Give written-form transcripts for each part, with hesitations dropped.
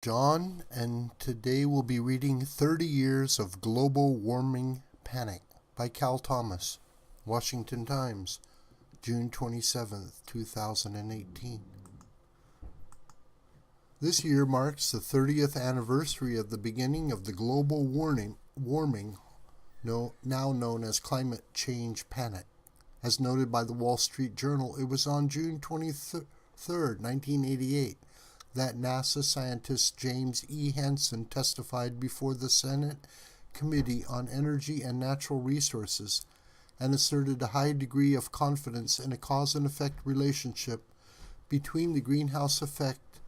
John, and today we'll be reading 30 Years of Global Warming Panic by Cal Thomas, Washington Times, June 27th, 2018. This year marks the 30th anniversary of the beginning of the global warming, now known as climate change panic. As noted by the Wall Street Journal, it was on June 23rd, 1988, that NASA scientist James E. Hansen testified before the Senate Committee on Energy and Natural Resources and asserted a high degree of confidence in a cause and effect relationship between the greenhouse effect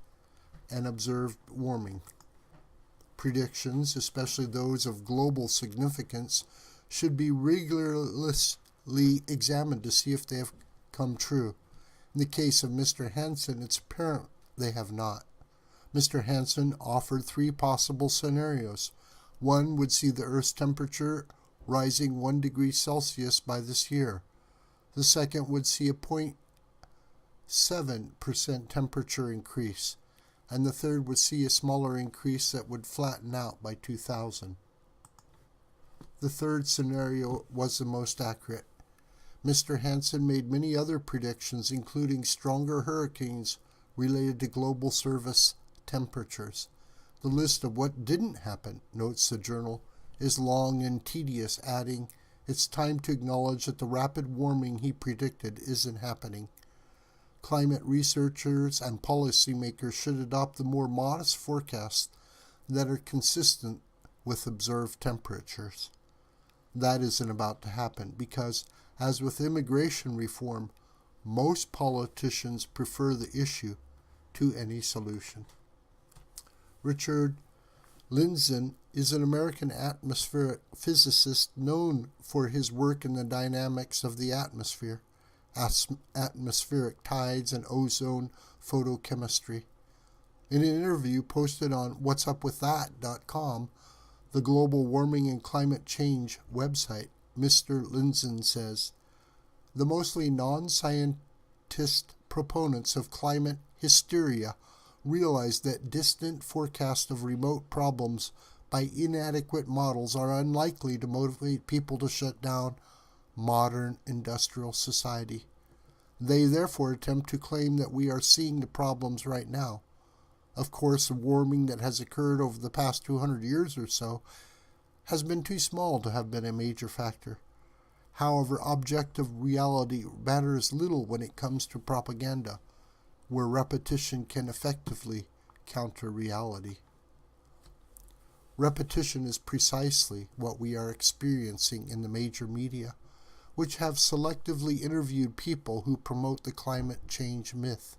and observed warming. Predictions, especially those of global significance, should be rigorously examined to see if they have come true. In the case of Mr. Hansen, it's apparent they have not. Mr. Hansen offered three possible scenarios. One would see the Earth's temperature rising 1 degree Celsius by this year. The second would see a 0.7% temperature increase. And the third would see a smaller increase that would flatten out by 2000. The third scenario was the most accurate. Mr. Hansen made many other predictions, including stronger hurricanes related to global surface temperatures. The list of what didn't happen, notes the journal, is long and tedious, adding, "It's time to acknowledge that the rapid warming he predicted isn't happening. Climate researchers and policymakers should adopt the more modest forecasts that are consistent with observed temperatures." That isn't about to happen because, as with immigration reform, most politicians prefer the issue to any solution. Richard Lindzen is an American atmospheric physicist known for his work in the dynamics of the atmosphere, atmospheric tides, and ozone photochemistry. In an interview posted on whatsupwiththat.com, the global warming and climate change website, Mr. Lindzen says, "The mostly non-scientist proponents of climate hysteria realize that distant forecasts of remote problems by inadequate models are unlikely to motivate people to shut down modern industrial society. They therefore attempt to claim that we are seeing the problems right now. Of course, the warming that has occurred over the past 200 years or so has been too small to have been a major factor. However, objective reality matters little when it comes to propaganda, where repetition can effectively counter reality." Repetition is precisely what we are experiencing in the major media, which have selectively interviewed people who promote the climate change myth.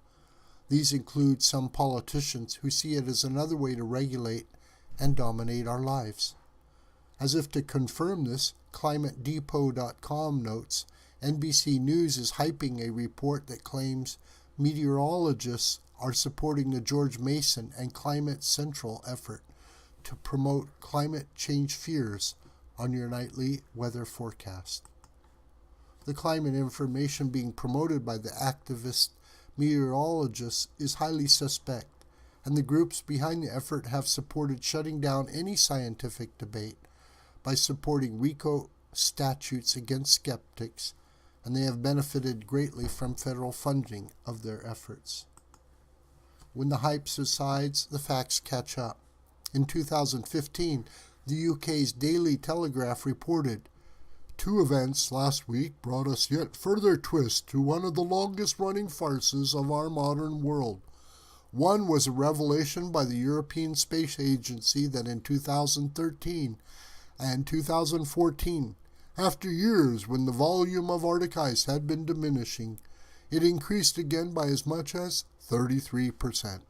These include some politicians who see it as another way to regulate and dominate our lives. As if to confirm this, ClimateDepot.com notes NBC News is hyping a report that claims meteorologists are supporting the George Mason and Climate Central effort to promote climate change fears on your nightly weather forecast. The climate information being promoted by the activist meteorologists is highly suspect, and the groups behind the effort have supported shutting down any scientific debate by supporting RICO statutes against skeptics, and they have benefited greatly from federal funding of their efforts. When the hype subsides, the facts catch up. In 2015, the UK's Daily Telegraph reported, "Two events last week brought us yet further twist to one of the longest-running farces of our modern world. One was a revelation by the European Space Agency that in 2013 and 2014, after years when the volume of Arctic ice had been diminishing, it increased again by as much as 33%.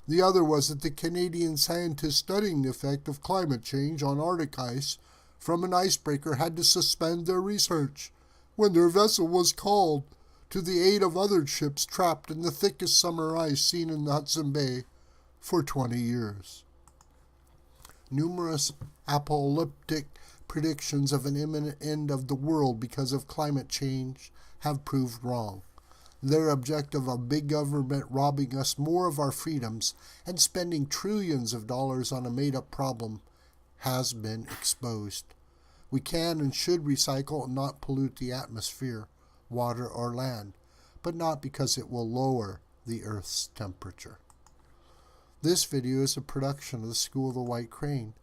The other was that the Canadian scientists studying the effect of climate change on Arctic ice from an icebreaker had to suspend their research when their vessel was called to the aid of other ships trapped in the thickest summer ice seen in the Hudson Bay for 20 years. Numerous apocalyptic predictions of an imminent end of the world because of climate change have proved wrong. Their objective of big government robbing us more of our freedoms and spending trillions of dollars on a made-up problem has been exposed. We can and should recycle and not pollute the atmosphere, water, or land, but not because it will lower the Earth's temperature. This video is a production of the School of the White Crane.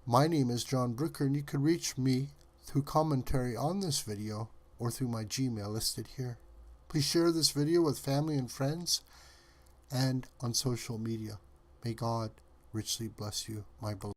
My name is John Brooker, and you can reach me through commentary on this video or through my Gmail listed here. Please share this video with family and friends and on social media. May God richly bless you, my beloved.